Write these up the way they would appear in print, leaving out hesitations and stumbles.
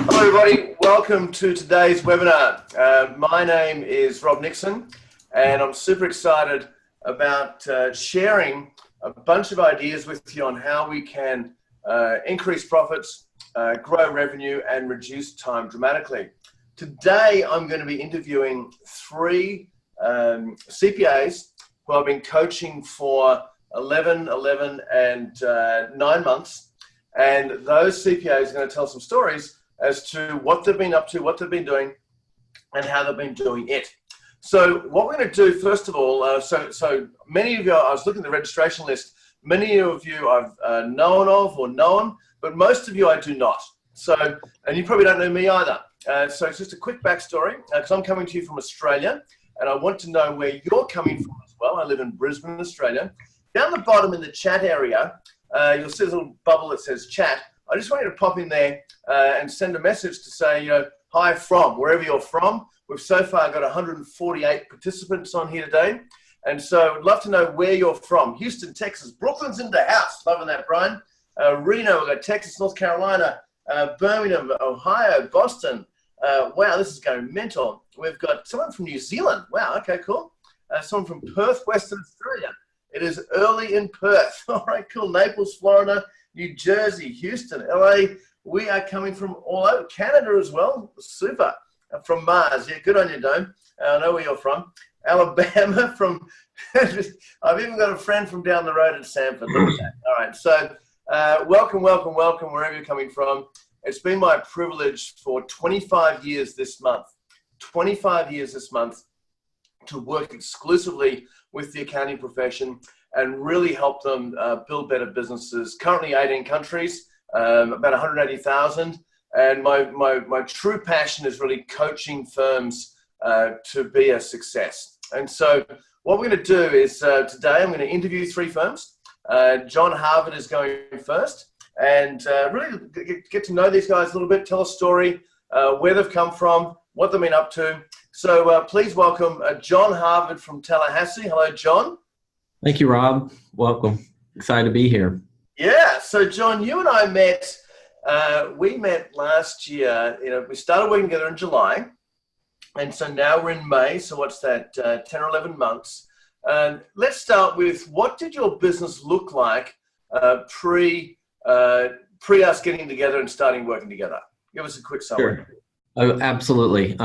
Hello everybody, welcome to today's webinar. My name is Rob Nixon and I'm super excited about sharing a bunch of ideas with you on how we can increase profits, grow revenue and reduce time dramatically. Today I'm going to be interviewing three CPAs who I've been coaching for 11 and 9 months, and those CPAs are going to tell some stories as to what they've been up to, what they've been doing, and how they've been doing it. So what we're going to do, first of all, so many of you, I was looking at the registration list, many of you I've known of or known, but most of you I do not. So, and you probably don't know me either. So it's just a quick backstory, because I'm coming to you from Australia, and I want to know where you're coming from as well. I live in Brisbane, Australia. Down the bottom in the chat area, you'll see a little bubble that says chat. I just want you to pop in there and send a message to say, hi from, wherever you're from. We've so far got 148 participants on here today. And so I'd love to know where you're from. Houston, Texas. Brooklyn's in the house. Loving that, Brian. Reno, we've got Texas, North Carolina, Birmingham, Ohio, Boston. Wow, this is going mental. We've got someone from New Zealand. Wow, okay, cool. Someone from Perth, Western Australia. It is early in Perth. All right, cool. Naples, Florida, New Jersey, Houston, LA. We are coming from all over Canada as well. Super. From Mars. Yeah, good on you, Dome. I know where you're from. Alabama, from, I've even got a friend from down the road in Sanford. Look at that. All right. So welcome, wherever you're coming from. It's been my privilege for 25 years this month, 25 years this month, to work exclusively with the accounting profession and really help them build better businesses. Currently 18 countries, about 180,000. And my true passion is really coaching firms to be a success. And so what we're going to do is today I'm going to interview three firms. John Harvard is going first, and really get to know these guys a little bit, tell a story, where they've come from, what they've been up to. So please welcome John Harvard from Tallahassee. Hello, John. Thank you, Rob. Welcome. Excited to be here. Yeah. So, John, you and I met. We met last year. We started working together in July, and so now we're in May. So, what's that? 10 or 11 months. Let's start with, what did your business look like pre us getting together and starting working together? Give us a quick summary. Sure. Oh, absolutely.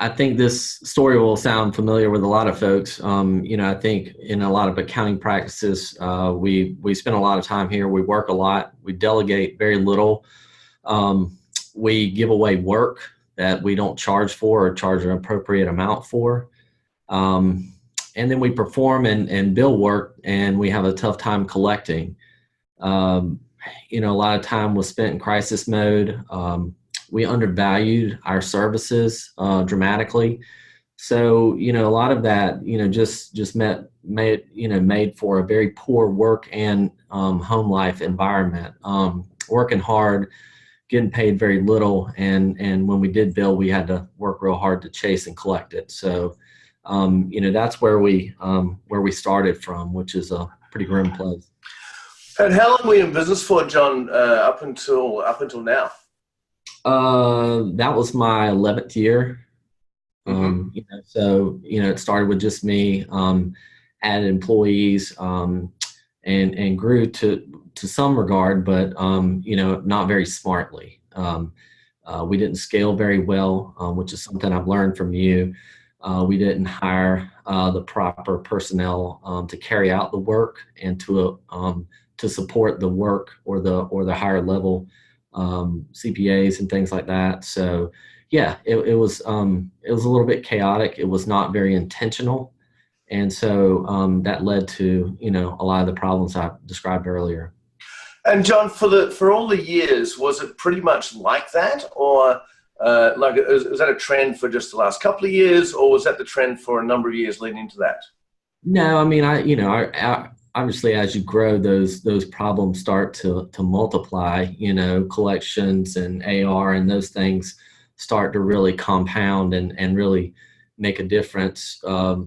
I think this story will sound familiar with a lot of folks. I think in a lot of accounting practices, we spend a lot of time here. We work a lot. We delegate very little. We give away work that we don't charge for or charge an appropriate amount for. And then we perform and bill work, and we have a tough time collecting. A lot of time was spent in crisis mode. We undervalued our services dramatically. So, a lot of that, just made for a very poor work and home life environment. Working hard, getting paid very little, and when we did bill, we had to work real hard to chase and collect it. So, that's where we started from, which is a pretty grim place. And how long were you in business for, John, up until now? That was my 11th year. It started with just me, added employees, and grew to some regard, but, not very smartly. We didn't scale very well, which is something I've learned from you. We didn't hire the proper personnel to carry out the work and to support the work or the higher level CPAs and things like that. So yeah, it was a little bit chaotic. It was not very intentional. And so that led to, a lot of the problems I described earlier. And John, for all the years, was it pretty much like that? Or is that a trend for just the last couple of years, or was that the trend for a number of years leading into that? No, I mean, obviously, as you grow, those problems start to multiply. Collections and AR and those things start to really compound and really make a difference, a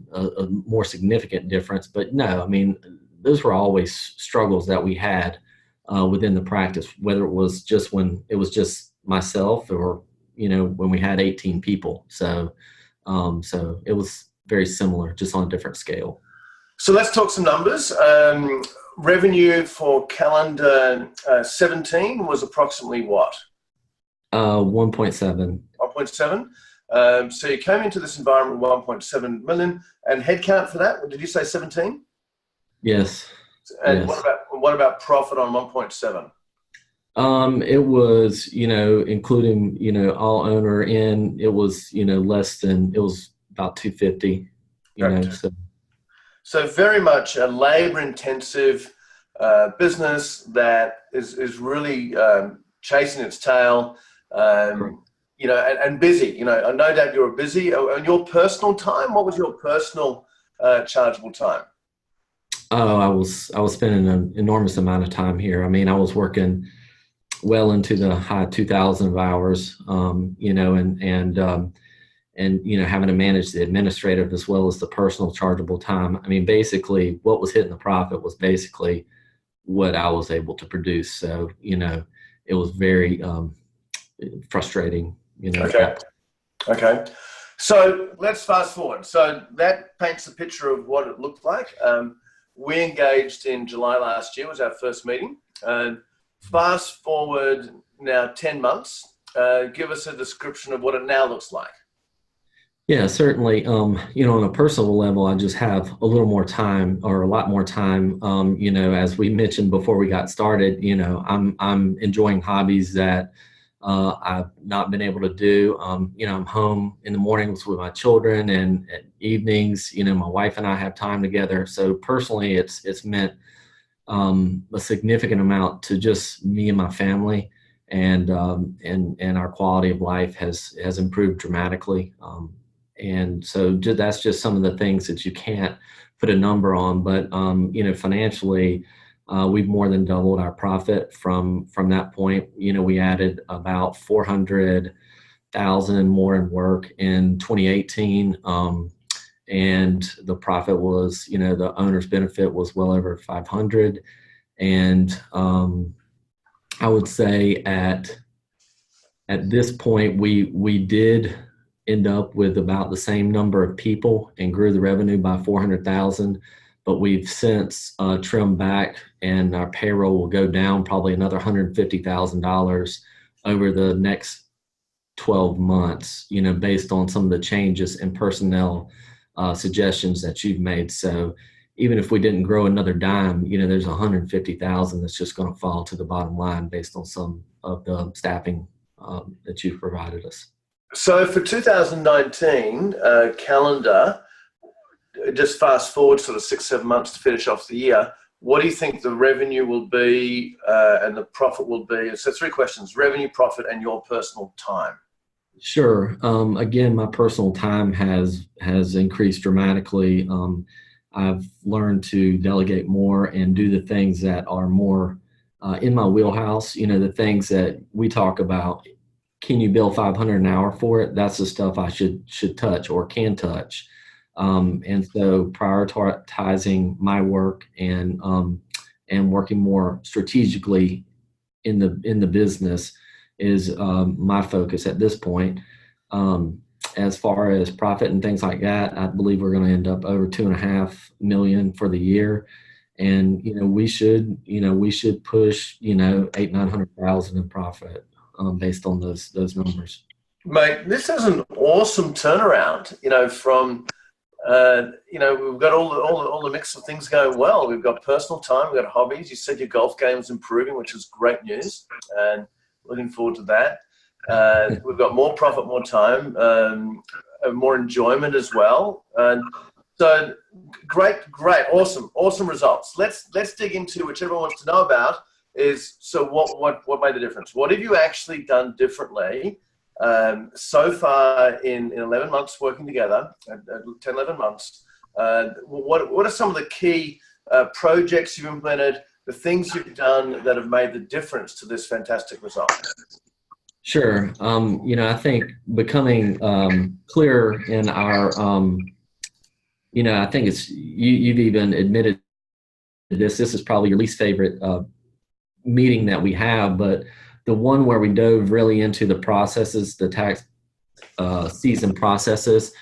more significant difference. But no, I mean, those were always struggles that we had within the practice, whether it was just when it was just myself, or, when we had 18 people. So it was very similar, just on a different scale. So let's talk some numbers. Revenue for calendar 17 was approximately what? 1.7. 1.7. So you came into this environment with 1.7 million, and headcount for that, did you say 17? Yes. And yes. what about profit on 1.7? It was, including, all owner in, it was, less than, it was about 250, So very much a labor-intensive business that is really chasing its tail, and busy. No doubt you're busy. On your personal time, what was your personal chargeable time? Oh, I was spending an enormous amount of time here. I mean, I was working well into the high 2,000 of hours, and having to manage the administrative as well as the personal chargeable time. I mean, basically what was hitting the profit was basically what I was able to produce. So, it was very frustrating, Okay. So let's fast forward. So that paints a picture of what it looked like. We engaged in July last year, was our first meeting. Fast forward now 10 months. Give us a description of what it now looks like. Yeah, certainly. On a personal level, I just have a little more time, or a lot more time. As we mentioned before we got started, I'm enjoying hobbies that I've not been able to do. I'm home in the mornings with my children, and at evenings, my wife and I have time together. So personally, it's meant a significant amount to just me and my family, and our quality of life has improved dramatically. And so that's just some of the things that you can't put a number on, but financially, we've more than doubled our profit from that point. We added about 400,000 more in work in 2018. And the profit was, the owner's benefit was well over 500. And I would say at this point, we did end up with about the same number of people and grew the revenue by 400,000. But we've since trimmed back, and our payroll will go down probably another $150,000 over the next 12 months, based on some of the changes in personnel suggestions that you've made. So even if we didn't grow another dime, there's 150,000 that's just going to fall to the bottom line based on some of the staffing that you've provided us. So for 2019 calendar, just fast forward sort of 6-7 months to finish off the year, what do you think the revenue will be and the profit will be? So 3 questions: revenue, profit, and your personal time. Sure. Again, my personal time has increased dramatically. I've learned to delegate more and do the things that are more in my wheelhouse. The things that we talk about. Can you bill $500 an hour for it? That's the stuff I should touch or can touch. And so prioritizing my work and working more strategically in the business is my focus at this point. As far as profit and things like that, I believe we're going to end up over 2.5 million for the year. And, we should push, 800,000-900,000 in profit based on those numbers. Mate, this is an awesome turnaround, from, we've got all the mix of things going well. We've got personal time, we've got hobbies. You said your golf game's improving, which is great news, and looking forward to that. We've got more profit, more time, more enjoyment as well. And so great, awesome results. Let's dig into which everyone wants to know about is, so what made the difference? What have you actually done differently so far in 11 months working together, 10, 11 months? What are some of the key projects you've implemented, the things you've done that have made the difference to this fantastic result? Sure. I think becoming clearer in our, I think it's, you've even admitted this is probably your least favorite meeting that we have, but the one where we dove really into the processes, the tax season processes,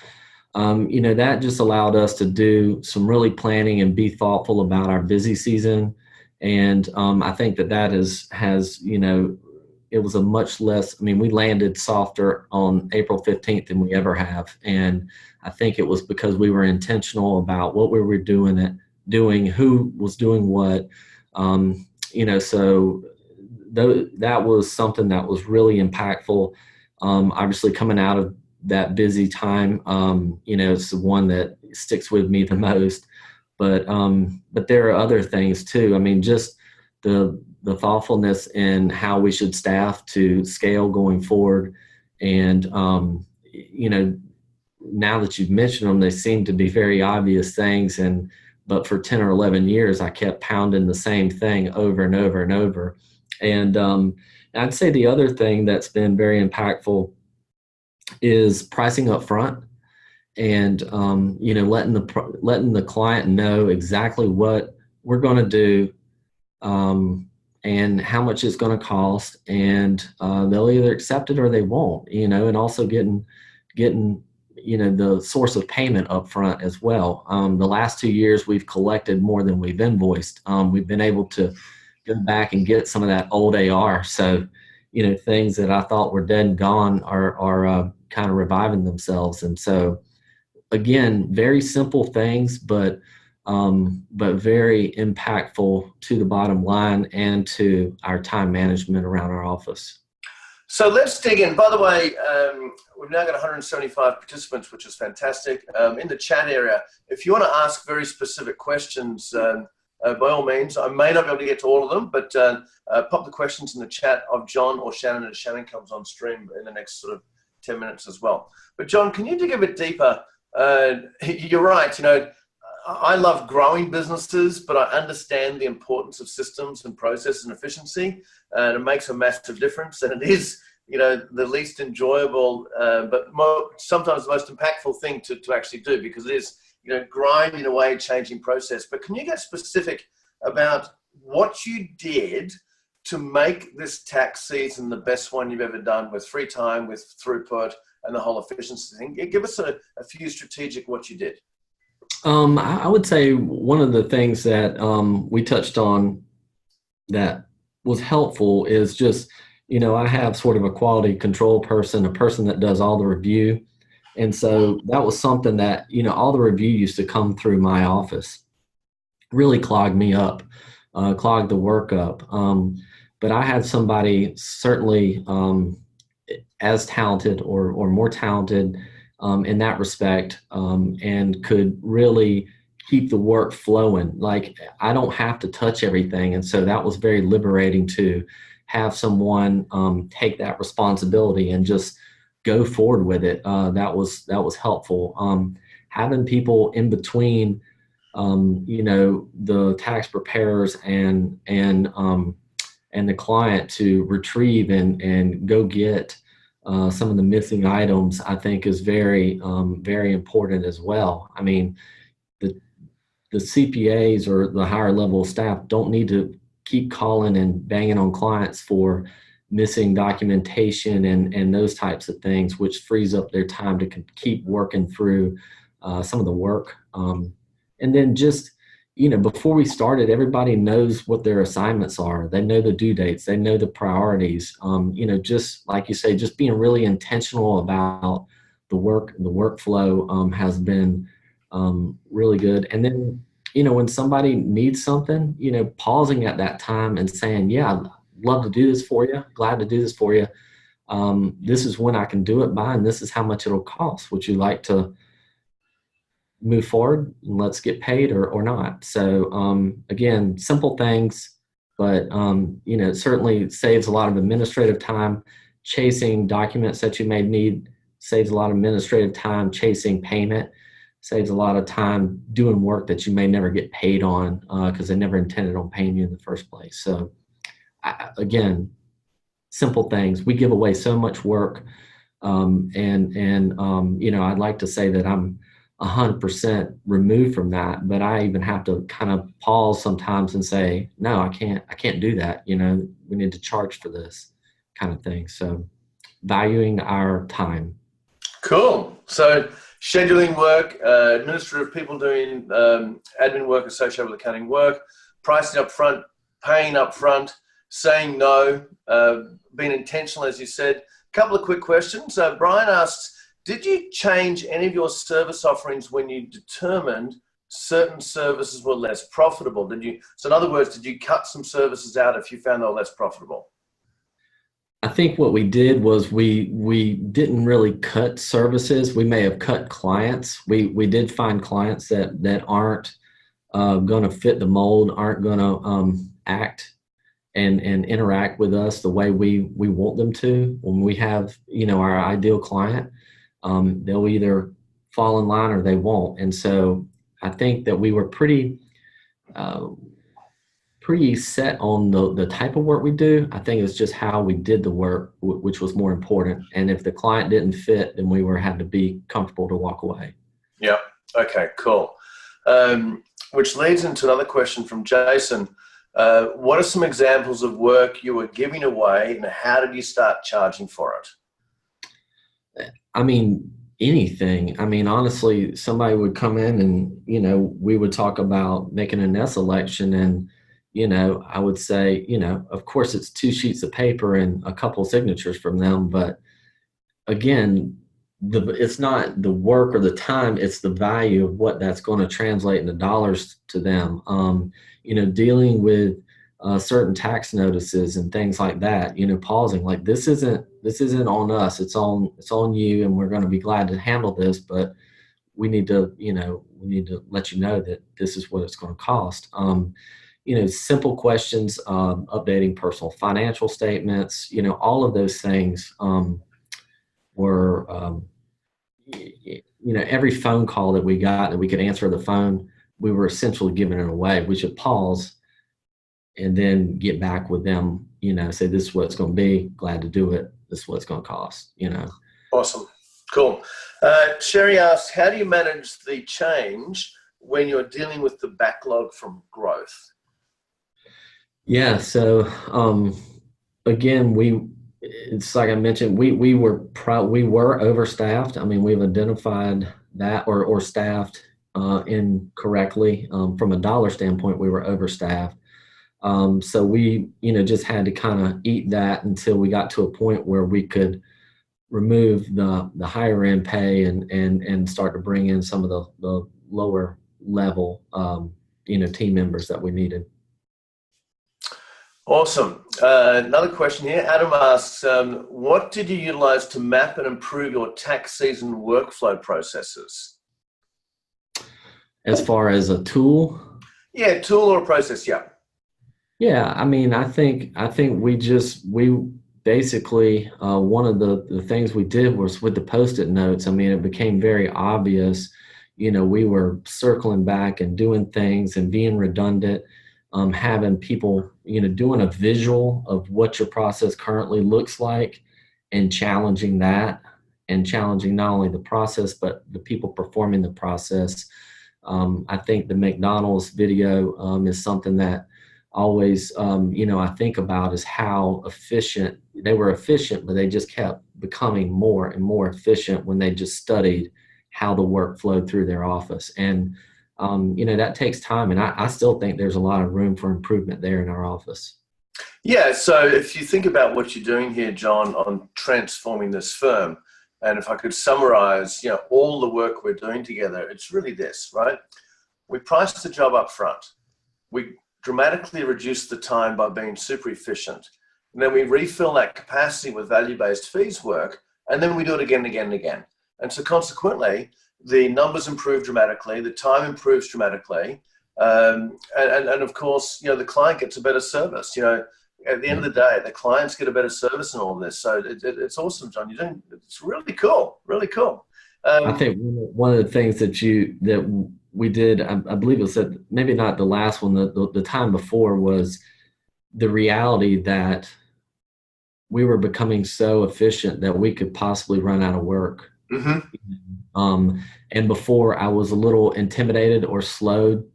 that just allowed us to do some really planning and be thoughtful about our busy season. And I think that has it was a much less, we landed softer on April 15th than we ever have. And I think it was because we were intentional about what we were doing, who was doing what, so that was something that was really impactful. Obviously coming out of that busy time, it's the one that sticks with me the most, but there are other things too. Just the thoughtfulness in how we should staff to scale going forward. And, now that you've mentioned them, they seem to be very obvious things. But for 10 or 11 years, I kept pounding the same thing over and over and over. And I'd say the other thing that's been very impactful is pricing up front and, letting the client know exactly what we're going to do, and how much it's going to cost, and they'll either accept it or they won't, and also getting the source of payment up front as well. The last 2 years, we've collected more than we've invoiced. We've been able to go back and get some of that old AR. So, things that I thought were dead and gone are kind of reviving themselves. And so, again, very simple things, but very impactful to the bottom line and to our time management around our office. So let's dig in. By the way, we've now got 175 participants, which is fantastic. In the chat area, if you want to ask very specific questions, by all means, I may not be able to get to all of them, but pop the questions in the chat of John or Shannon as Shannon comes on stream in the next sort of 10 minutes as well. But John, can you dig a bit deeper? You're right. I love growing businesses, but I understand the importance of systems and process and efficiency, and it makes a massive difference. And it is, the least enjoyable, but sometimes the most impactful thing to actually do, because it is, grinding away, changing process. But can you get specific about what you did to make this tax season the best one you've ever done, with free time, with throughput, and the whole efficiency thing? Give us a few strategic what you did. I would say one of the things that we touched on that was helpful is just, I have sort of a quality control person, a person that does all the review. And so that was something that, all the review used to come through my office, really clogged me up, clogged the work up. But I had somebody certainly as talented or more talented in that respect, and could really keep the work flowing. Like, I don't have to touch everything. And so that was very liberating to have someone take that responsibility and just go forward with it. That was helpful. Having people in between, the tax preparers and the client to retrieve and go get some of the missing items, I think is very, very important as well. The CPAs or the higher level staff don't need to keep calling and banging on clients for missing documentation and those types of things, which frees up their time to keep working through some of the work. And then just, before we started, everybody knows what their assignments are. They know the due dates. They know the priorities. Just like you say, just being really intentional about the workflow has been really good. And then, when somebody needs something, pausing at that time and saying, yeah, I'd love to do this for you. Glad to do this for you. This is when I can do it by, and this is how much it'll cost. Would you like to move forward and let's get paid or not? So again, simple things, but it certainly saves a lot of administrative time. Chasing documents that you may need saves a lot of administrative time. Chasing payment saves a lot of time doing work that you may never get paid on because they never intended on paying you in the first place. So again, simple things. We give away so much work, I'd like to say that I'm 100% removed from that, but I even have to kind of pause sometimes and say, no, I can't do that. We need to charge for this. kind of thing. So valuing our time. Cool. So scheduling work, administrative people doing admin work associated with accounting work, pricing up front, paying up front, saying no, being intentional, as you said. A couple of quick questions. Brian asks, did you change any of your service offerings when you determined certain services were less profitable? So in other words, did you cut some services out if you found they were less profitable? I think what we did was we didn't really cut services. We may have cut clients. We did find clients that aren't going to fit the mold, aren't going to act and interact with us the way we want them to. When we have, our ideal client, they'll either fall in line or they won't. And so I think that we were pretty set on the type of work we do. I think it's just how we did the work, which was more important. And if the client didn't fit, then we had to be comfortable to walk away. Yeah. Okay, cool. Which leads into another question from Jason. What are some examples of work you were giving away, and how did you start charging for it? I mean, anything. I mean, honestly, somebody would come in and, we would talk about making an S election, and I would say, of course it's 2 sheets of paper and a couple of signatures from them. But again, it's not the work or the time, it's the value of what that's going to translate into dollars to them. Dealing with certain tax notices and things like that, pausing, like, this isn't on us, it's on you, and we're going to be glad to handle this, but we need to let you know that this is what it's going to cost. Simple questions, updating personal financial statements, all of those things were, every phone call that we got that we could answer the phone, we were essentially giving it away. We should pause and then get back with them, say, this is what it's going to be, glad to do it, this is what it's going to cost, Awesome. Cool. Sherry asks, how do you manage the change when you're dealing with the backlog from growth? Yeah. So, again, it's like I mentioned, we were overstaffed. I mean, we've identified that or staffed incorrectly. From a dollar standpoint, we were overstaffed. So we, just had to kind of eat that until we got to a point where we could remove the higher end pay and start to bring in some of the lower level, team members that we needed. Awesome. Another question here. Adam asks, what did you utilize to map and improve your tax season workflow processes? As far as a tool? Yeah, tool or process, yeah. Yeah, I mean, I think we basically, one of the things we did was with the Post-it notes. I mean, it became very obvious, we were circling back and doing things and being redundant, having people, doing a visual of what your process currently looks like and challenging that, and challenging not only the process, but the people performing the process. I think the McDonald's video is something that always, I think about, is how efficient they were. But they just kept becoming more and more efficient when they just studied how the work flowed through their office. And, that takes time. And I still think there's a lot of room for improvement there in our office. Yeah. So if you think about what you're doing here, John, on transforming this firm, and if I could summarize, all the work we're doing together, it's really this, right? We priced the job up front. We dramatically reduce the time by being super efficient. And then we refill that capacity with value-based fees work, and then we do it again and again and again. And so consequently, the numbers improve dramatically, the time improves dramatically, and of course, the client gets a better service. At the end of the day, the clients get a better service in all of this. So it's awesome, John. It's really cool, really cool. I think one of the things that we did, I believe it said, maybe not the last one, the time before, was the reality that we were becoming so efficient that we could possibly run out of work. Mm-hmm. And before, I was a little intimidated or slowed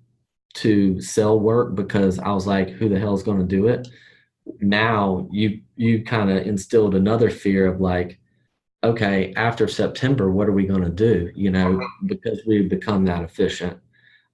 to sell work because I was like, who the hell is going to do it? now you kind of instilled another fear of like, okay, after September, what are we going to do? Because we've become that efficient.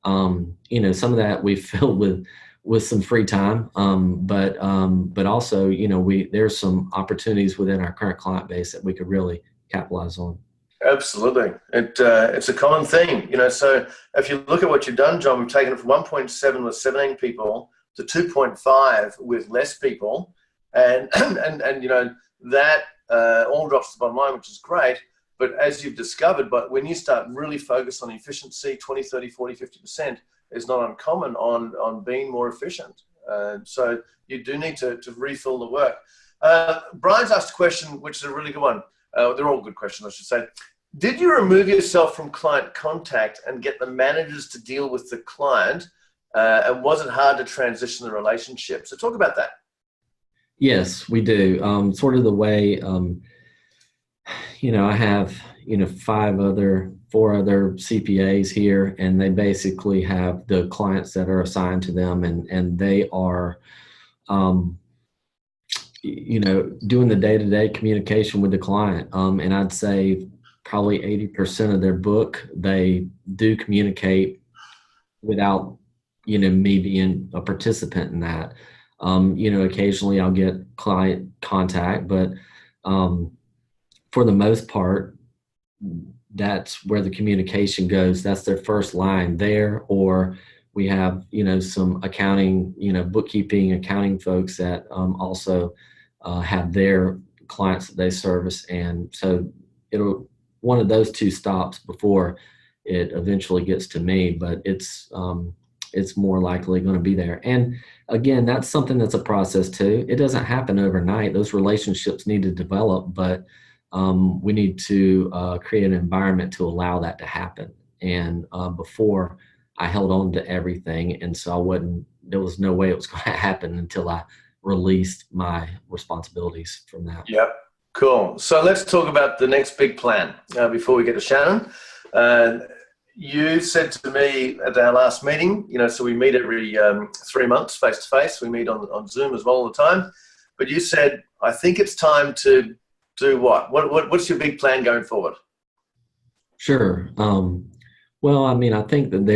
Some of that we filled with some free time, but also, there's some opportunities within our current client base that we could really capitalize on. Absolutely. It's a common theme, so if you look at what you've done, John, we've taken it from 1.7 with 17 people to 2.5 with less people. And that all drops to the bottom line, which is great. But as you've discovered, but when you start really focus on efficiency, 20, 30, 40, 50% is not uncommon on being more efficient. So you do need to refill the work. Brian's asked a question, which is a really good one. They're all good questions, I should say. Did you remove yourself from client contact and get the managers to deal with the client? And was it hard to transition the relationship? So talk about that. Yes, we do. Sort of the way, I have, four other CPAs here, and they basically have the clients that are assigned to them, and they are, doing the day-to-day communication with the client. And I'd say probably 80% of their book, they do communicate without, me being a participant in that. Occasionally I'll get client contact, but for the most part, that's where the communication goes. That's their first line there. Or we have, some accounting, bookkeeping, accounting folks that also have their clients that they service. And so one of those two stops before it eventually gets to me, but it's more likely going to be there. And again, that's something that's a process too. It doesn't happen overnight. Those relationships need to develop, but we need to create an environment to allow that to happen. And before, I held on to everything, and so there was no way it was going to happen until I released my responsibilities from that. Yep. Cool. So let's talk about the next big plan before we get to Shannon. You said to me at our last meeting, so we meet every 3 months face to face. We meet on Zoom as well all the time. But you said, I think it's time to do what? What's your big plan going forward? Sure. Well, I think that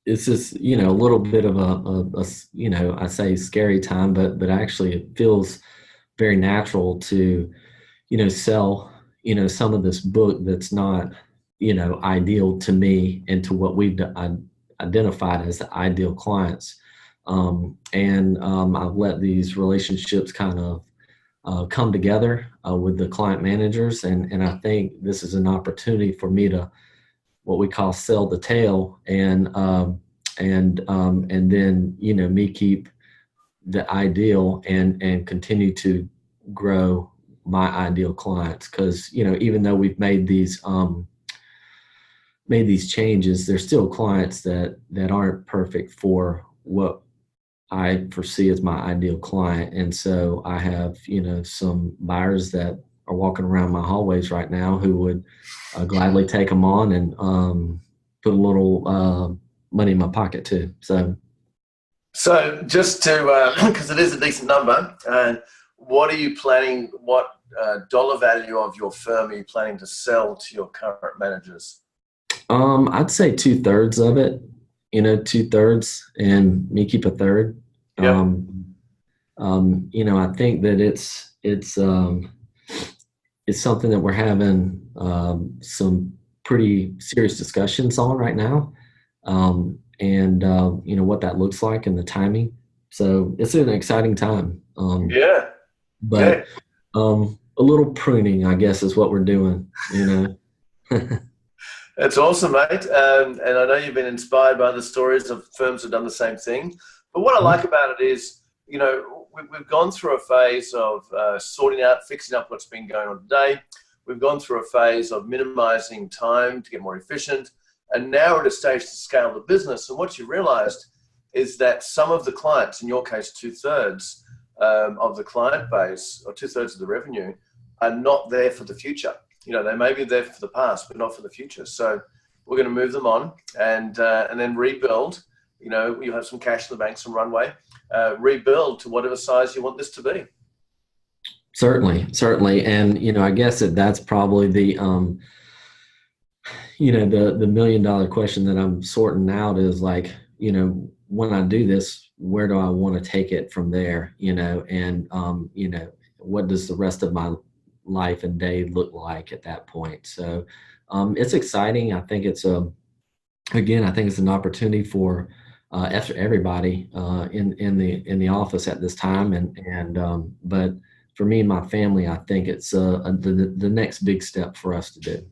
it's just, a little bit of a I say scary time, but actually it feels very natural to, sell, some of this book that's not, ideal to me and to what we've identified as the ideal clients. I've let these relationships kind of come together with the client managers. And I think this is an opportunity for me to, what we call sell the tail, and then, me keep the ideal and continue to grow my ideal clients. Cause, even though we've made these changes, there's still clients that aren't perfect for what I foresee as my ideal client. And so I have, some buyers that are walking around my hallways right now who would gladly take them on and put a little money in my pocket too. So just to, because it is a decent number, what are you planning, what dollar value of your firm are you planning to sell to your current managers? I'd say 2/3 of it, 2/3, and me keep 1/3. Yep. I think that it's something that we're having some pretty serious discussions on right now, and what that looks like and the timing. So it's an exciting time. Yeah. But a little pruning, I guess, is what we're doing. That's awesome, mate. And I know you've been inspired by the stories of firms who've done the same thing. But what I like about it is, we've gone through a phase of sorting out, fixing up what's been going on today. We've gone through a phase of minimizing time to get more efficient. And now we're at a stage to scale the business. And what you realized is that some of the clients, in your case, 2/3 of the client base, or 2/3 of the revenue, are not there for the future. They may be there for the past, but not for the future. So we're going to move them on and then rebuild. You have some cash in the bank, some runway. rebuild to whatever size you want this to be. Certainly. And, I guess that's probably the $1 million question that I'm sorting out is like, when I do this, where do I want to take it from there? And, what does the rest of my life and day look like at that point? So it's exciting. I think it's an opportunity for everybody in the office at this time. But for me and my family, I think it's the next big step for us to do.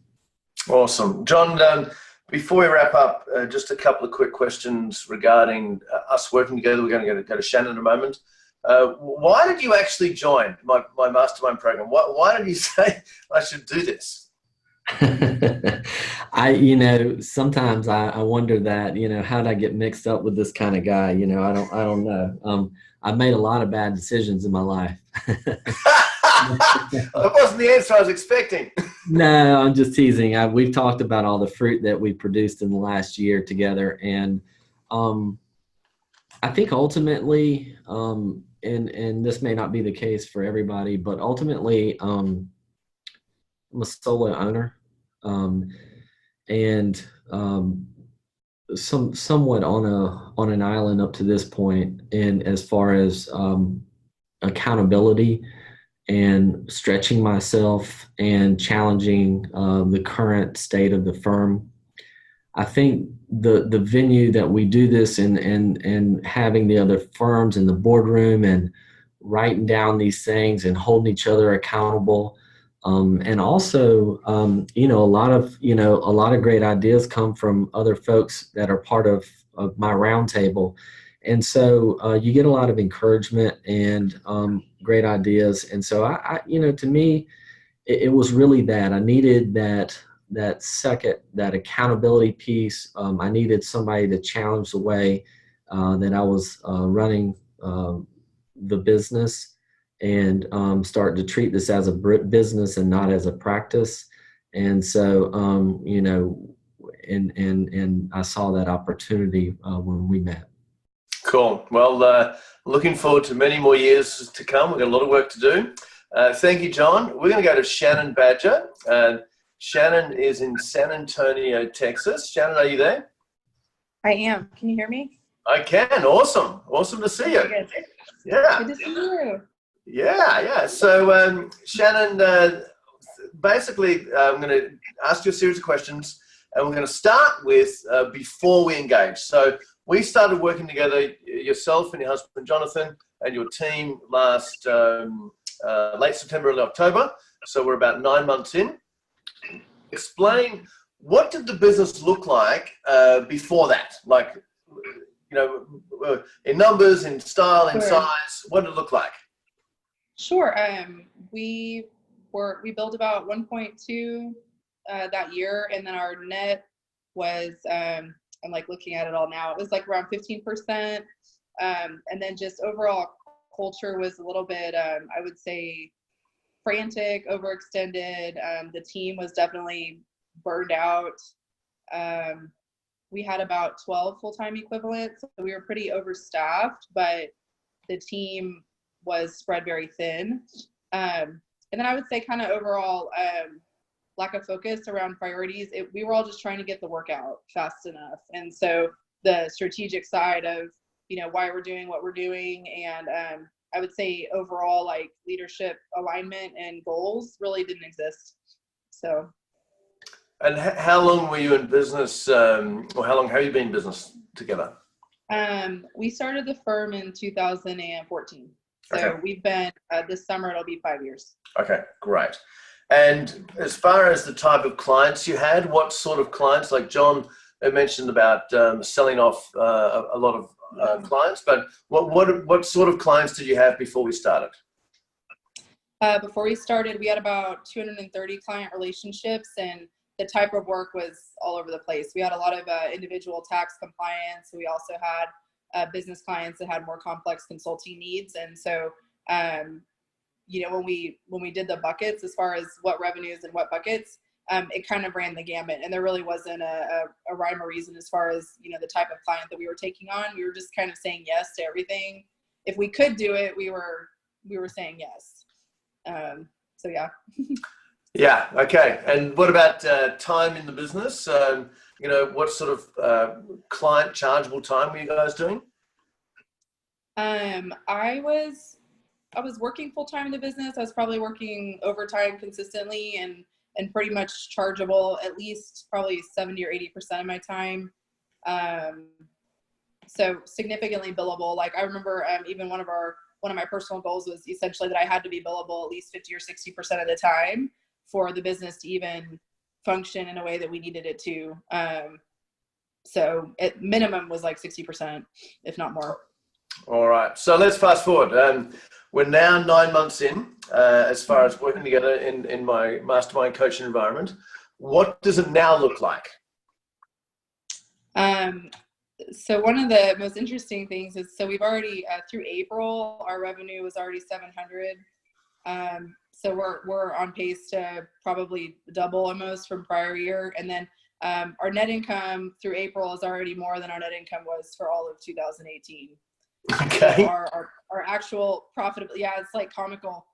Awesome. John, before we wrap up, just a couple of quick questions regarding us working together. We're going to go to Shannon in a moment. Why did you actually join my Mastermind program? Why did you say I should do this? Sometimes I wonder that, how did I get mixed up with this kind of guy? I don't know. I've made a lot of bad decisions in my life. That wasn't the answer I was expecting. No, I'm just teasing. We've talked about all the fruit that we produced in the last year together. And I think ultimately, and this may not be the case for everybody, but ultimately, I'm a solo owner, and somewhat on an island up to this point. And as far as accountability and stretching myself and challenging the current state of the firm, I think the venue that we do this in and having the other firms in the boardroom and writing down these things and holding each other accountable. And also, a lot of great ideas come from other folks that are part of my roundtable. And so you get a lot of encouragement and great ideas. And so I to me, it was really that I needed that second, that accountability piece. I needed somebody to challenge the way that I was running the business and start to treat this as a business and not as a practice. And so, and I saw that opportunity when we met. Cool. Well, looking forward to many more years to come. We've got a lot of work to do. Thank you, John. We're going to go to Shannon Badger. Shannon is in San Antonio, Texas. Shannon, are you there? I am. Can you hear me? I can. Awesome. Awesome to see you. Good. Yeah. Good to see you. Yeah. So, Shannon, basically, I'm going to ask you a series of questions, and we're going to start with before we engage. So we started working together, yourself and your husband, Jonathan, and your team last late September, early October. So we're about 9 months in. Explain, what did the business look like before that? Like, in numbers, in style, in size, what did it look like? Sure. We built about 1.2 that year, and then our net was I'm like looking at it all now. It was like around 15%, and then just overall culture was a little bit I would say frantic, overextended. The team was definitely burned out. We had about 12 full-time equivalents, so we were pretty overstaffed, but the team was spread very thin. And then I would say kind of overall lack of focus around priorities. We were all just trying to get the work out fast enough. And so the strategic side of, why we're doing what we're doing, and I would say overall like leadership alignment and goals really didn't exist. So. And how long were you in business, or how long have you been in business together? We started the firm in 2014. So okay. We've been, this summer it'll be 5 years. Okay, great. And as far as the type of clients you had, what sort of clients? Like John mentioned about selling off a lot of clients, but what sort of clients did you have before we started? Before we started, we had about 230 client relationships, and the type of work was all over the place. We had a lot of individual tax compliance. We also had business clients that had more complex consulting needs. And so, when we did the buckets, as far as what revenues and what buckets, it kind of ran the gamut. And there really wasn't a rhyme or reason as far as, the type of client that we were taking on. We were just kind of saying yes to everything if we could do it, we were saying yes. So yeah. Yeah. Okay. And what about time in the business? What sort of client chargeable time were you guys doing? I was working full time in the business. I was probably working overtime consistently and pretty much chargeable at least probably 70 or 80% of my time. So significantly billable. Like I remember even one of my personal goals was essentially that I had to be billable at least 50 or 60% of the time for the business to even function in a way that we needed it to. So at minimum was like 60%, if not more. All right. So let's fast forward. We're now 9 months in as far as working together in my mastermind coaching environment. What does it now look like? So one of the most interesting things is, so we've already, through April, our revenue was already 700. So we're on pace to probably double almost from prior year. And then our net income through April is already more than our net income was for all of 2018. Okay. So our actual profitability, yeah, it's like comical.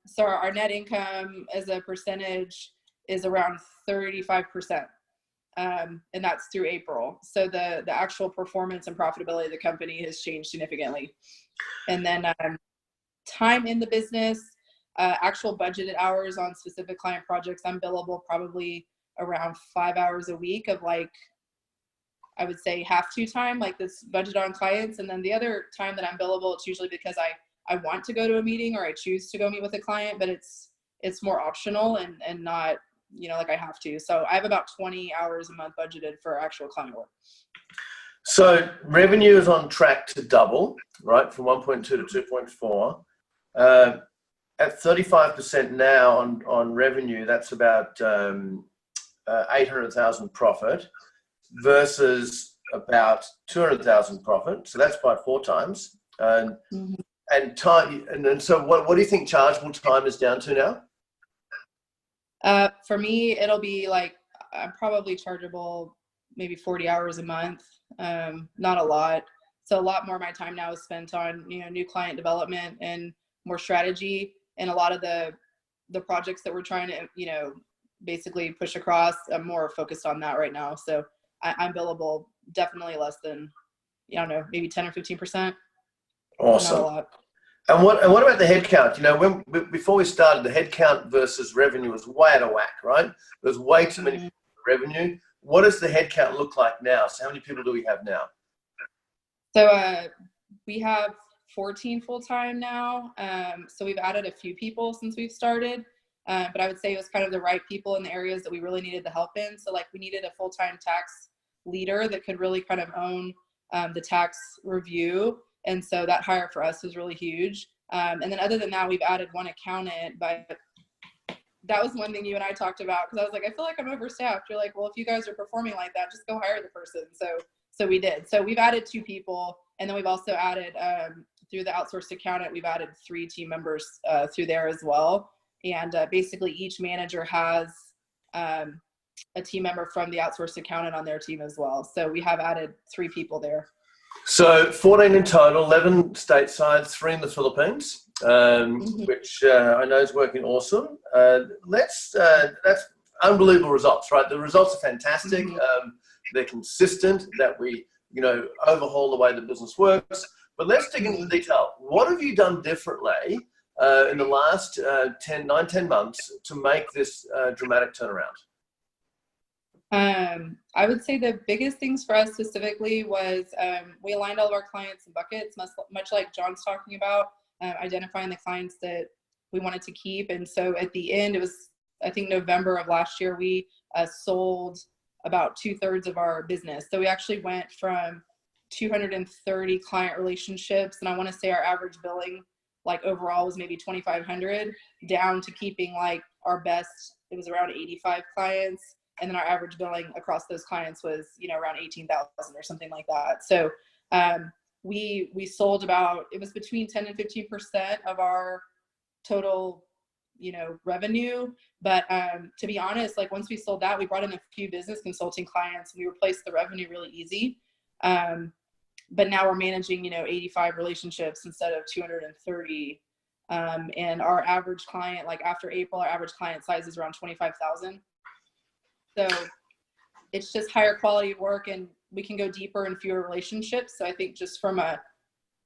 So our net income as a percentage is around 35%. And that's through April. So the actual performance and profitability of the company has changed significantly. And then time in the business, actual budgeted hours on specific client projects, I'm billable probably around 5 hours a week of like, I would say half to time, like this budget on clients. And then the other time that I'm billable, it's usually because I want to go to a meeting or I choose to go meet with a client, but it's more optional and not, like I have to. So I have about 20 hours a month budgeted for actual client work. So revenue is on track to double, right? From 1.2 to 2.4. At 35% now on revenue, that's about 800,000 profit versus about 200,000 profit. So that's by 4 times. And time. And so what do you think chargeable time is down to now? For me, it'll be like, I'm probably chargeable maybe 40 hours a month. Not a lot. So a lot more of my time now is spent on, new client development and more strategy. And a lot of the projects that we're trying to, basically push across, I'm more focused on that right now. So I'm billable definitely less than, maybe 10 or 15%. Awesome. Not a lot. And what about the headcount? Before we started, the headcount versus revenue was way out of whack, right? There's way too many people revenue. What does the headcount look like now? So how many people do we have now? So we have 14 full-time now. So we've added a few people since we've started. But I would say it was kind of the right people in the areas that we really needed the help in. So like we needed a full-time tax leader that could really kind of own the tax review. And so that hire for us was really huge. And then other than that, we've added one accountant, but that was one thing you and I talked about, because I was like, I feel like I'm overstaffed. You're like, well, if you guys are performing like that, just go hire the person. So we did. So we've added 2 people. And then we've also added, through the outsourced accountant, we've added 3 team members through there as well. And basically each manager has a team member from the outsourced accountant on their team as well. So we have added 3 people there. So 14 in total, 11 stateside, 3 in the Philippines, which I know is working awesome. That's unbelievable results, right? The results are fantastic. They're consistent, that we, overhaul the way the business works. But let's dig into the detail. What have you done differently in the last 10 months to make this dramatic turnaround? I would say the biggest things for us specifically was we aligned all of our clients in buckets, much like John's talking about, identifying the clients that we wanted to keep. And so at the end, it was, I think, November of last year, we sold about 2/3 of our business. So we actually went from 230 client relationships, and I want to say our average billing, like overall, was maybe 2,500, down to keeping like our best, it was around 85 clients. And then our average billing across those clients was, around 18,000 or something like that. So we sold about, it was between 10 and 15% of our total, revenue. But to be honest, like once we sold that, we brought in a few business consulting clients and we replaced the revenue really easy. but now we're managing, 85 relationships instead of 230. And our average client, like after April, our average client size is around 25,000. So it's just higher quality of work, and we can go deeper in fewer relationships. So I think just from a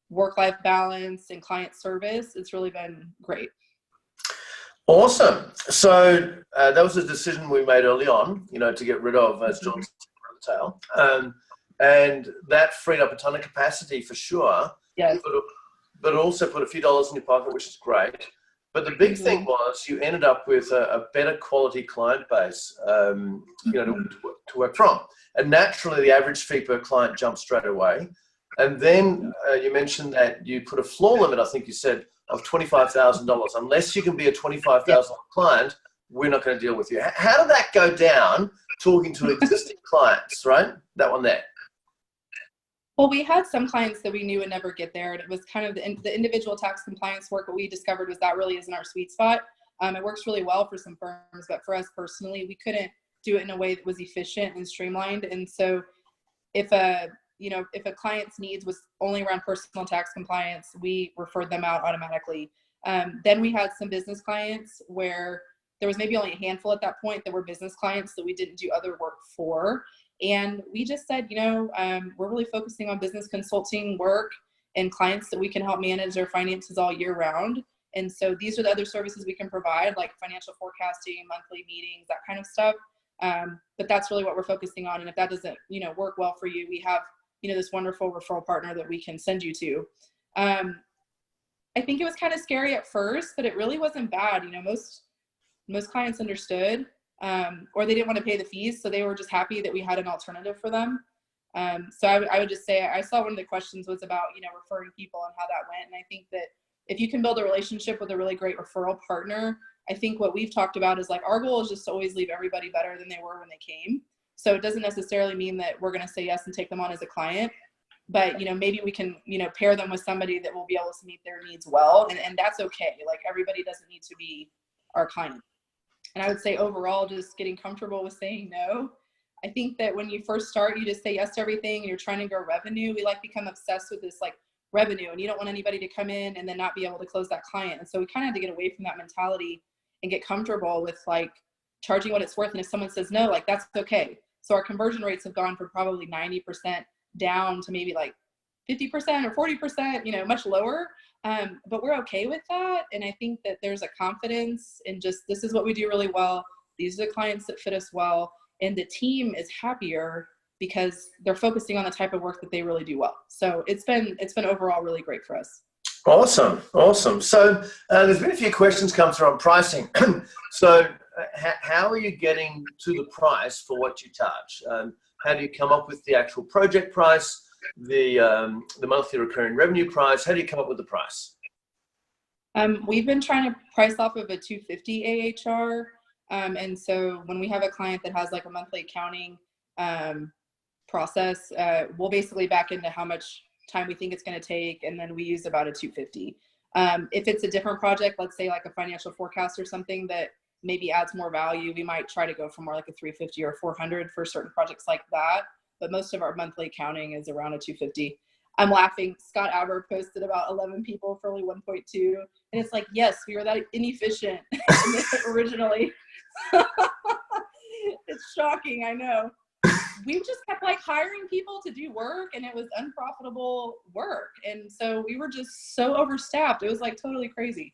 work-life balance and client service, it's really been great. Awesome. So that was a decision we made early on, to get rid of, as John said, retail. And that freed up a ton of capacity for sure. Yes. But also put a few dollars in your pocket, which is great. But the big thing was you ended up with a better quality client base, to work from. And naturally, the average fee per client jumped straight away. And then you mentioned that you put a floor limit, I think you said, of $25,000. Unless you can be a $25,000 client, we're not going to deal with you. How did that go down talking to existing clients, right? That one there. Well, we had some clients that we knew would never get there, and it was kind of the individual tax compliance work. What we discovered was that really isn't our sweet spot. It works really well for some firms, but for us personally, we couldn't do it in a way that was efficient and streamlined. And so if a client's needs was only around personal tax compliance, we referred them out automatically. Then we had some business clients where there was maybe only a handful at that point that were business clients that we didn't do other work for. And we just said, we're really focusing on business consulting work and clients that we can help manage their finances all year round. And so these are the other services we can provide, like financial forecasting, monthly meetings, that kind of stuff. But that's really what we're focusing on. And if that doesn't, work well for you, we have, this wonderful referral partner that we can send you to. I think it was kind of scary at first, but it really wasn't bad. Most clients understood. Or they didn't want to pay the fees, so they were just happy that we had an alternative for them. So I would just say, I saw one of the questions was about, referring people and how that went. And I think that if you can build a relationship with a really great referral partner, I think what we've talked about is like, our goal is just to always leave everybody better than they were when they came. So it doesn't necessarily mean that we're going to say yes and take them on as a client, but, maybe we can, pair them with somebody that will be able to meet their needs well. And that's okay. Like, everybody doesn't need to be our client. And I would say overall, just getting comfortable with saying no. I think that when you first start, you just say yes to everything and you're trying to grow revenue. We become obsessed with this revenue, and you don't want anybody to come in and then not be able to close that client. And so we kind of had to get away from that mentality and get comfortable with charging what it's worth. And if someone says no, that's okay. So our conversion rates have gone from probably 90% down to maybe 50% or 40%, much lower. But we're okay with that. And I think that there's a confidence in just, this is what we do really well. These are the clients that fit us well. And the team is happier because they're focusing on the type of work that they really do well. So it's been overall really great for us. Awesome. So there's been a few questions come through on pricing. So how are you getting to the price for what you charge? How do you come up with the actual project price? The monthly recurring revenue price? How do you come up with the price? We've been trying to price off of a 250 AHR. And so when we have a client that has a monthly accounting process, we'll basically back into how much time we think it's going to take, and then we use about a 250. If it's a different project, let's say a financial forecast or something that maybe adds more value, we might try to go for more a 350 or 400 for certain projects like that. But most of our monthly accounting is around a 250. I'm laughing. Scott Aber posted about 11 people for only 1.2. And it's yes, we were that inefficient originally. It's shocking, I know. We just kept hiring people to do work, and it was unprofitable work. And so we were just so overstaffed. It was totally crazy.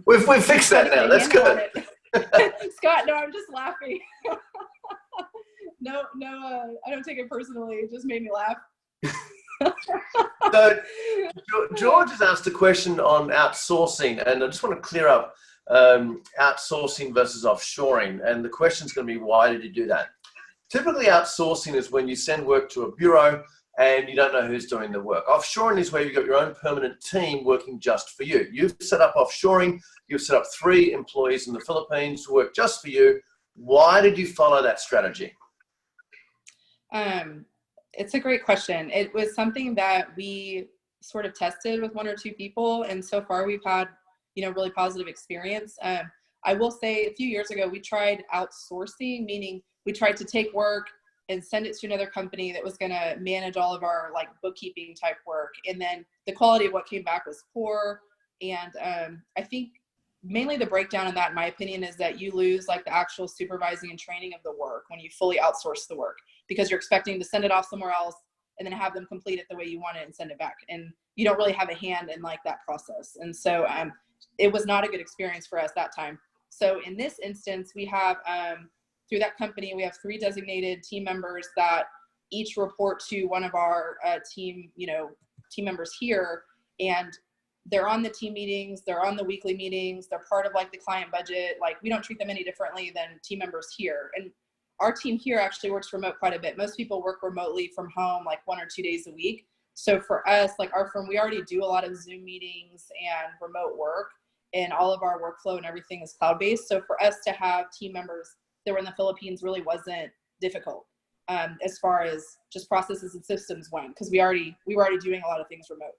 We've fixed that now. That's good. Scott, no, I'm just laughing. No, I don't take it personally. It just made me laugh. So George has asked a question on outsourcing, and I just want to clear up outsourcing versus offshoring. And the question is going to be, why did you do that? Typically, outsourcing is when you send work to a bureau and you don't know who's doing the work. Offshoring is where you've got your own permanent team working just for you. You've set up offshoring. You've set up 3 employees in the Philippines to work just for you. Why did you follow that strategy? It's a great question. It was something that we sort of tested with 1 or 2 people, and so far we've had, really positive experience. I will say a few years ago, we tried outsourcing, meaning we tried to take work, and send it to another company that was going to manage all of our like bookkeeping type work. And then the quality of what came back was poor. And I think mainly the breakdown in that, in my opinion, is that you lose like the actual supervising and training of the work when you fully outsource the work, because you're expecting to send it off somewhere else and then have them complete it the way you want it and send it back. And you don't really have a hand in like that process. And so it was not a good experience for us that time. So in this instance, we have, through that company, we have 3 designated team members that each report to one of our team members here. And they're on the team meetings, they're on the weekly meetings, they're part of like the client budget. Like, we don't treat them any differently than team members here. And our team here actually works remote quite a bit. Most people work remotely from home like 1 or 2 days a week. So for us, like our firm, we already do a lot of Zoom meetings and remote work, and all of our workflow and everything is cloud-based. So for us to have team members that were in the Philippines really wasn't difficult as far as just processes and systems went, because we were already doing a lot of things remote.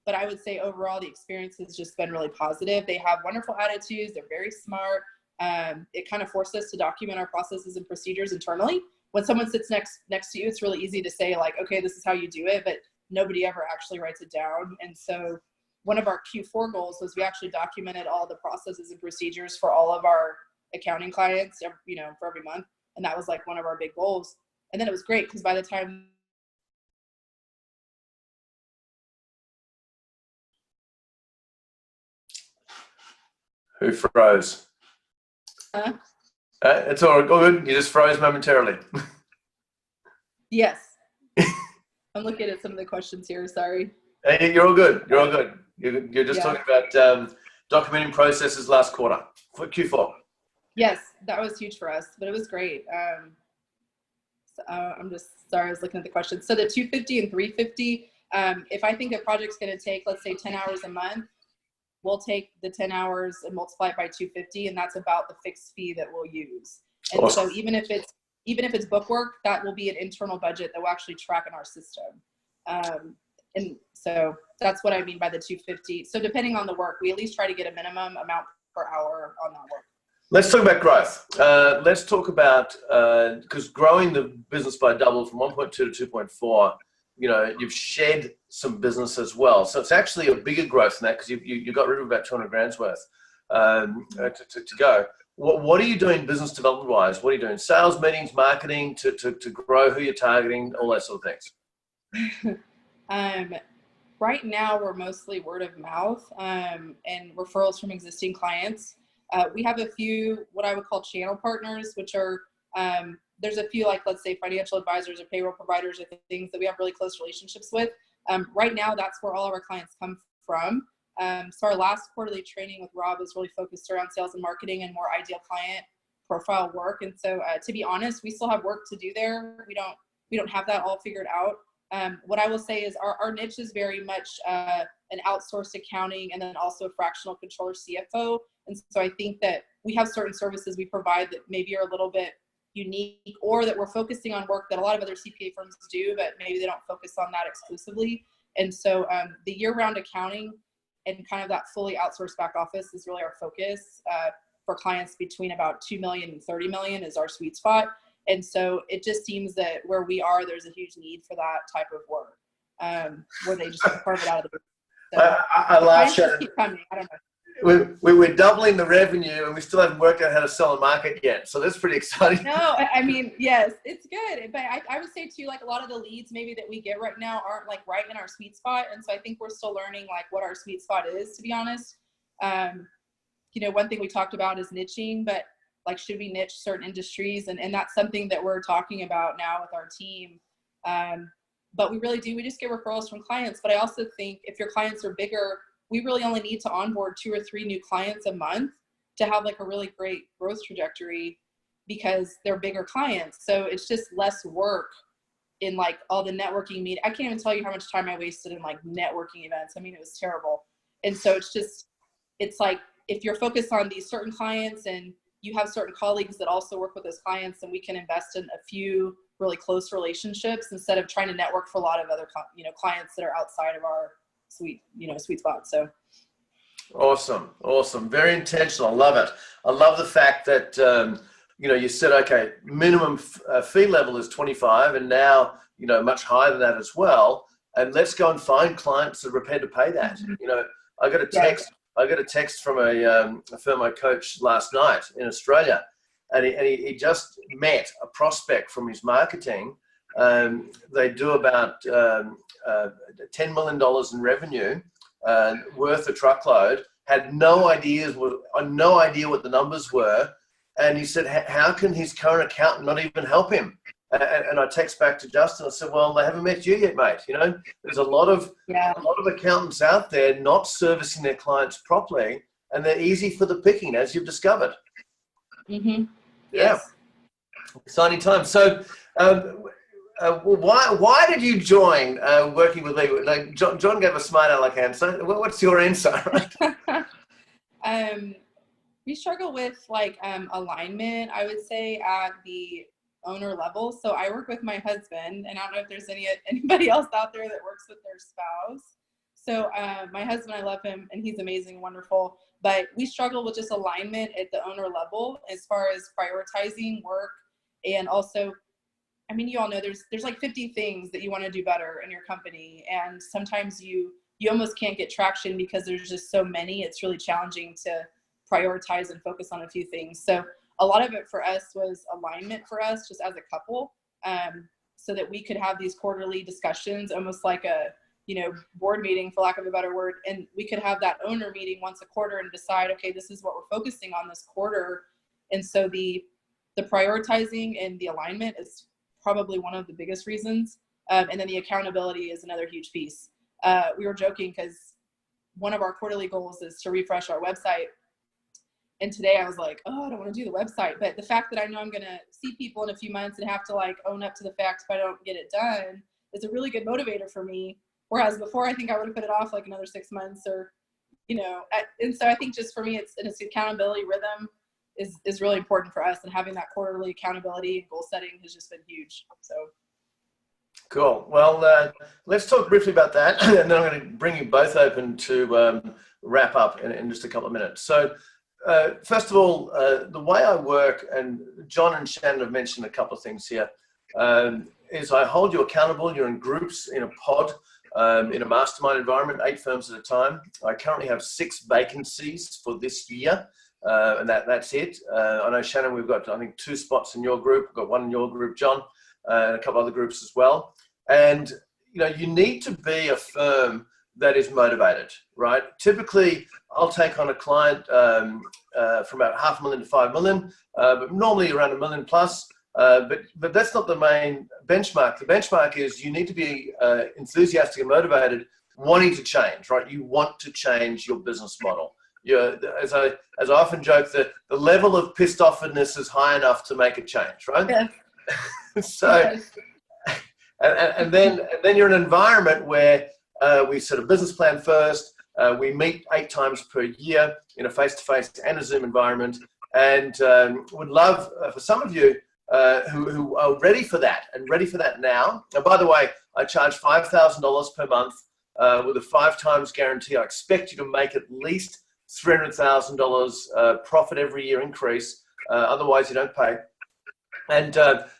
But I would say overall, the experience has just been really positive. They have wonderful attitudes. They're very smart. It kind of forced us to document our processes and procedures internally. When someone sits next to you, it's really easy to say like, okay, this is how you do it, but nobody ever actually writes it down. And so one of our Q4 goals was we actually documented all the processes and procedures for all of our accounting clients, for every month. And that was like one of our big goals. And then it was great because by the time Who froze? It's all good. You just froze momentarily. Yes. I'm looking at some of the questions here. Sorry. Hey, you're all good. You're all good. You're just talking about documenting processes last quarter for Q4. Yes, that was huge for us, but it was great. I'm just sorry, I was looking at the questions. So the 250 and 350, if I think a project's going to take, let's say 10 hours a month, we'll take the 10 hours and multiply it by 250, and that's about the fixed fee that we'll use. And awesome. So even if it's book work, that will be an internal budget that will actually track in our system. And so that's what I mean by the 250. So depending on the work, we at least try to get a minimum amount per hour on that work. Let's talk about growth. Let's talk about, because growing the business by double from 1.2 to 2.4, you've shed some business as well. So it's actually a bigger growth than that, because you got rid of about 200 grand's worth to go. What are you doing business development wise? What are you doing? Sales meetings, marketing to grow, who you're targeting, all that sort of things. Right now we're mostly word of mouth and referrals from existing clients. We have a few what I would call channel partners, which are there's a few, like, let's say financial advisors or payroll providers or things that we have really close relationships with. Right now, that's where all of our clients come from. So our last quarterly training with Rob was really focused around sales and marketing and more ideal client profile work. And so to be honest, we still have work to do there. We don't have that all figured out. What I will say is our niche is very much an outsourced accounting and then also a fractional controller CFO. And so I think that we have certain services we provide that maybe are a little bit unique, or that we're focusing on work that a lot of other CPA firms do, but maybe they don't focus on that exclusively. And so the year-round accounting and kind of that fully outsourced back office is really our focus for clients between about 2 million and 30 million is our sweet spot. And so it just seems that where we are, there's a huge need for that type of work where they just carve it out of the business. So I laugh, Shannon. Keep coming. I don't know. We're doubling the revenue and we still haven't worked out how to sell and market yet. So that's pretty exciting. No, I mean, yes, it's good. But I would say too, like a lot of the leads maybe that we get right now aren't like right in our sweet spot. And so I think we're still learning like what our sweet spot is, to be honest. One thing we talked about is niching, but like, should we niche certain industries? And that's something that we're talking about now with our team. But we really do, we just get referrals from clients. But I also think if your clients are bigger, we really only need to onboard 2 or 3 new clients a month to have like a really great growth trajectory, because they're bigger clients. So it's just less work in like all the networking meetings. I can't even tell you how much time I wasted in like networking events. I mean, it was terrible. And so it's like, if you're focused on these certain clients and you have certain colleagues that also work with those clients, and we can invest in a few really close relationships instead of trying to network for a lot of other clients that are outside of our sweet spot. So awesome. Very intentional. I love it. I love the fact that you said, okay, minimum fee level is 25, and now, much higher than that as well. And let's go and find clients that are prepared to pay that. I got a text. I got a text from a firm I coached last night in Australia, and he just met a prospect from his marketing. They do about $10 million in revenue, worth a truckload. Had no idea what the numbers were, and he said, "How can his current accountant not even help him?" And I text back to Justin. I said, "Well, they haven't met you yet, mate. There's a lot of accountants out there not servicing their clients properly, and they're easy for the picking, as you've discovered." Mm-hmm. Yeah, yes. Exciting time. So, why did you join working with me? Like John gave a smart aleck answer. What's your answer? We struggle with alignment, I would say, at the owner level. So I work with my husband, and I don't know if there's anybody else out there that works with their spouse. So my husband, I love him, and he's amazing, wonderful. But we struggle with just alignment at the owner level as far as prioritizing work, and also, I mean, you all know there's like 50 things that you want to do better in your company, and sometimes you almost can't get traction because there's just so many. It's really challenging to prioritize and focus on a few things. So a lot of it for us was alignment for us just as a couple, so that we could have these quarterly discussions, almost like a board meeting, for lack of a better word, and we could have that owner meeting once a quarter and decide, okay, this is what we're focusing on this quarter. And so the prioritizing and the alignment is probably one of the biggest reasons, and then the accountability is another huge piece. We were joking because one of our quarterly goals is to refresh our website. And today I was like, oh, I don't want to do the website. But the fact that I know I'm going to see people in a few months and have to own up to the fact if I don't get it done is a really good motivator for me. Whereas before, I think I would have put it off another 6 months and so I think just for me, it's accountability rhythm is really important for us, and having that quarterly accountability and goal setting has just been huge. So. Cool. Well, let's talk briefly about that, and then I'm going to bring you both open to wrap up in just a couple of minutes. So, first of all, the way I work, and John and Shannon have mentioned a couple of things here, is I hold you accountable. You're in groups, in a pod, in a mastermind environment, 8 firms at a time. I currently have 6 vacancies for this year, and that's it. I know, Shannon, we've got, I think, 2 spots in your group. We've got 1 in your group, John, and a couple other groups as well. And, you need to be a firm that is motivated, right? Typically, I'll take on a client from about $500,000 to $5 million, but normally around $1 million plus. But that's not the main benchmark. The benchmark is you need to be enthusiastic and motivated, wanting to change, right? You want to change your business model. As I often joke, the level of pissed offness is high enough to make a change, right? Yeah. So, Yes. and then you're in an environment where we set a business plan first. We meet 8 times per year in a face-to-face and a Zoom environment, and would love for some of you who are ready for that and ready for that now. And by the way, I charge $5,000 per month with a 5 times guarantee. I expect you to make at least $300,000 profit every year increase. Otherwise, you don't pay. And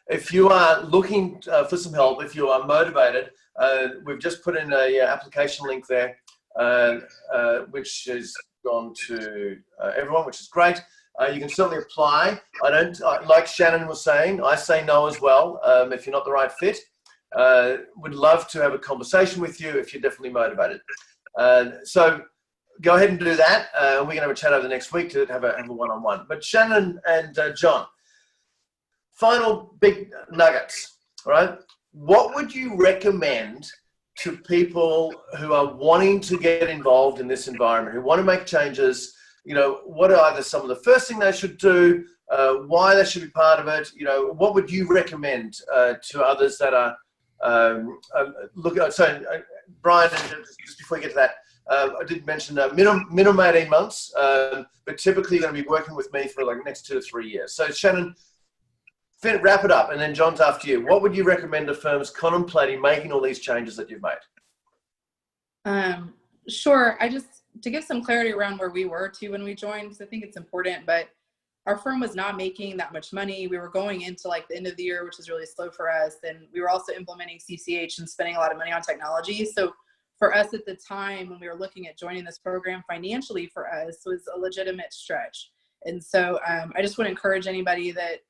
if you are looking for some help, if you are motivated, we've just put in a application link there, which has gone to everyone, which is great. You can certainly apply. I don't, like Shannon was saying, I say no as well if you're not the right fit. Would love to have a conversation with you if you're definitely motivated. So go ahead and do that. We're going to have a chat over the next week to have a one-on-one. But Shannon and John, final big nuggets, all right? What would you recommend to people who are wanting to get involved in this environment, who want to make changes? What are either some of the first thing they should do, why they should be part of it? What would you recommend to others that are looking? So, Brian, just before we get to that, I did mention minimum 18 months, but typically you're going to be working with me for the next 2 to 3 years. So, Shannon, wrap it up, and then John's after you. What would you recommend to firms contemplating making all these changes that you've made? Sure. To give some clarity around where we were too when we joined, because I think it's important, but our firm was not making that much money. We were going into like the end of the year, which is really slow for us. And we were also implementing CCH and spending a lot of money on technology. So for us at the time, when we were looking at joining this program, financially for us was a legitimate stretch. And so I just want to encourage anybody that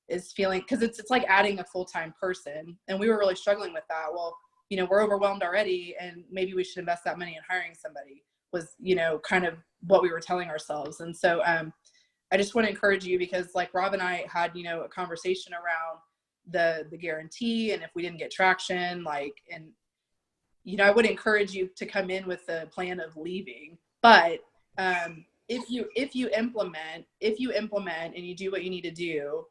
is feeling, because it's like adding a full-time person. And we were really struggling with that. Well, you know, we're overwhelmed already, and maybe we should invest that money in hiring somebody, was, you know, kind of what we were telling ourselves. And so I just want to encourage you, because like Rob and I had, you know, a conversation around the guarantee, and if we didn't get traction, like, and, you know, I would encourage you to come in with the plan of leaving. But if you implement and you do what you need to do,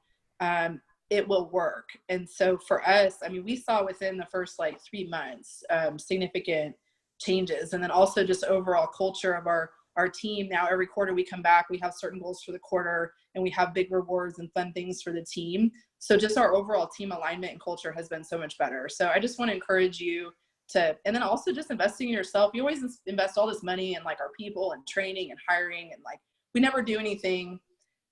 it will work. And so for us, I mean, we saw within the first like 3 months significant changes, and then also just overall culture of our team. Now every quarter we come back, we have certain goals for the quarter, and we have big rewards and fun things for the team. So just our overall team alignment and culture has been so much better. So I just want to encourage you to, and then also just investing in yourself. You always invest all this money in like our people and training and hiring, and like we never do anything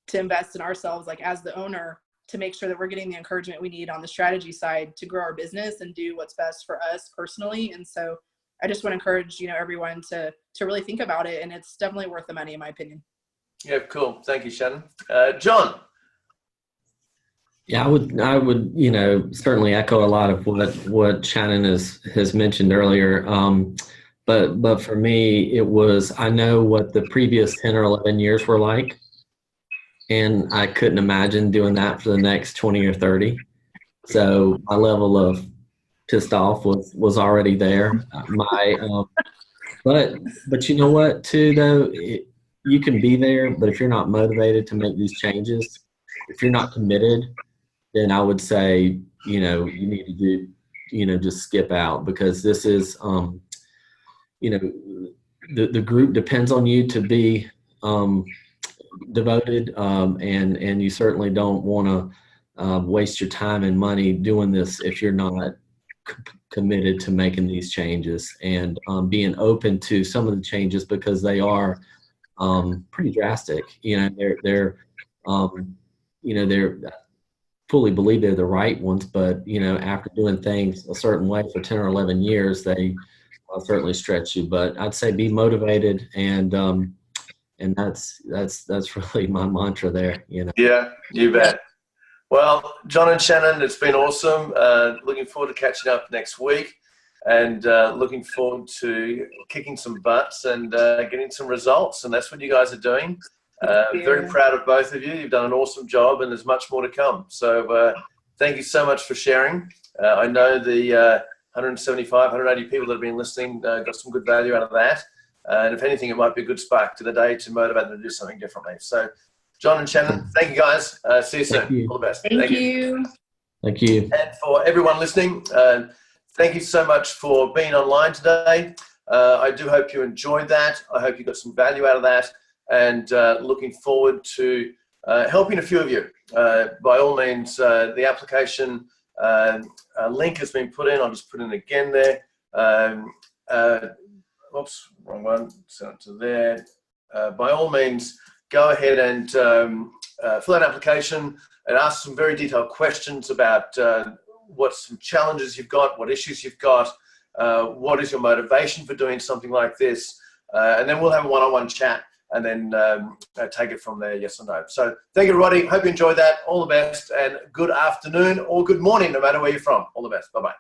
to invest in ourselves, like as the owner, to make sure that we're getting the encouragement we need on the strategy side to grow our business and do what's best for us personally. And so I just want to encourage, you know, everyone to really think about it, and it's definitely worth the money in my opinion. Yeah, cool. Thank you, Shannon. John. Yeah, I would, you know, certainly echo a lot of what Shannon has mentioned earlier. But for me, it was, I know what the previous 10 or 11 years were like, and I couldn't imagine doing that for the next 20 or 30. So my level of pissed off was already there. But you know what, too, though, you can be there, but if you're not motivated to make these changes, if you're not committed, then I would say, you know, you need to do, you know, just skip out, because this is, you know, the group depends on you to be devoted, and you certainly don't want to waste your time and money doing this if you're not committed to making these changes, and being open to some of the changes, because they are pretty drastic. You know, they're you know, they're fully believe they're the right ones, but you know, after doing things a certain way for 10 or 11 years, they certainly stretch you. But I'd say be motivated, and that's really my mantra there, you know. Yeah, you bet. Well, John and Shannon, it's been awesome. Looking forward to catching up next week, and looking forward to kicking some butts and getting some results. And that's what you guys are doing. Very proud of both of you. You've done an awesome job, and there's much more to come. So thank you so much for sharing. I know the 175, 180 people that have been listening got some good value out of that. And if anything, it might be a good spark to the day to motivate them to do something differently. So John and Shannon, thank you guys. See you soon. All the best. Thank you. Thank you. And for everyone listening, thank you so much for being online today. I do hope you enjoyed that. I hope you got some value out of that, and looking forward to helping a few of you. By all means, the application link has been put in. I'll just put in again there. Oops, wrong one. Send it to there. By all means, go ahead and fill out an application and ask some very detailed questions about what some challenges you've got, what issues you've got, what is your motivation for doing something like this, and then we'll have a one-on-one chat, and then take it from there, yes or no. So thank you, everybody. Hope you enjoyed that. All the best, and good afternoon or good morning, no matter where you're from. All the best. Bye-bye.